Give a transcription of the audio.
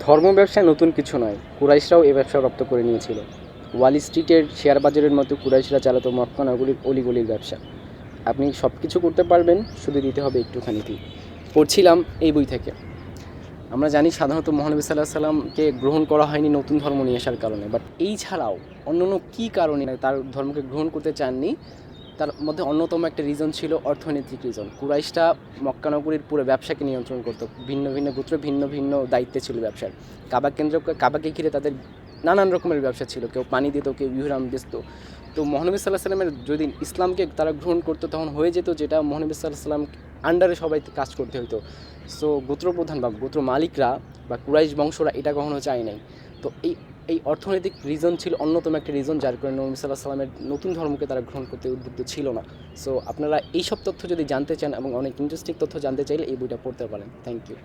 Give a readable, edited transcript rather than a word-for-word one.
ধর্ম ব্যবসায় নতুন কিছু নয়, কুরাইশরাও এ ব্যবসা রপ্ত করে নিয়েছিল। ওয়াল স্ট্রিটের শেয়ার বাজারের মতো কুরাইশরা চালাতো মক্কা নগরীর অলিগলির ব্যবসা। আপনি সব কিছু করতে পারবেন, শুধু দিতে হবে একটুখানি ফি। পড়ছিলাম এই বই থেকে। আমরা জানি সাধারণত মহানবী সাল্লাহ সাল্লামকে গ্রহণ করা হয়নি নতুন ধর্ম নিয়ে আসার কারণে, বাট এই ছাড়াও অন্য কী কারণে তার ধর্মকে গ্রহণ করতে চাননি, তার মধ্যে অন্যতম একটা রিজন ছিল অর্থনৈতিক রিজন। কুরাইশরা মক্কা নগরীর পুরো ব্যবসাকে নিয়ন্ত্রণ করতো। ভিন্ন ভিন্ন গোত্র ভিন্ন ভিন্ন দায়িত্বে ছিল ব্যবসার। কাবাকে ঘিরে তাদের নানান রকমের ব্যবসা ছিল। কেউ পানি দিত, কেউ ইহরাম বেচত। তো মহানবী সাল্লাহ সাল্লামের যদি ইসলামকে তারা গ্রহণ করতো, তখন হয়ে যেত যেটা মহানবী সাল্লাহ সাল্লাম আন্ডারে সবাই কাজ করতে হতো। সো গোত্রপ্রধান বা গোত্র মালিকরা বা কুরাইশ বংশরা এটা কখনো চায় নাই। তো এই এই অর্থনৈতিক রিজন ছিল অন্যতম একটা রিজন, যার কারণে নবী সাল্লাহ সাল্লামের নতুন ধর্মকে তারা গ্রহণ করতে উদ্বুদ্ধ ছিল না। সো আপনারা এইসব তথ্য যদি জানতে চান এবং অনেক ইন্টারেস্টিং তথ্য জানতে চাইলে এই বইটা পড়তে পারেন। Thank you.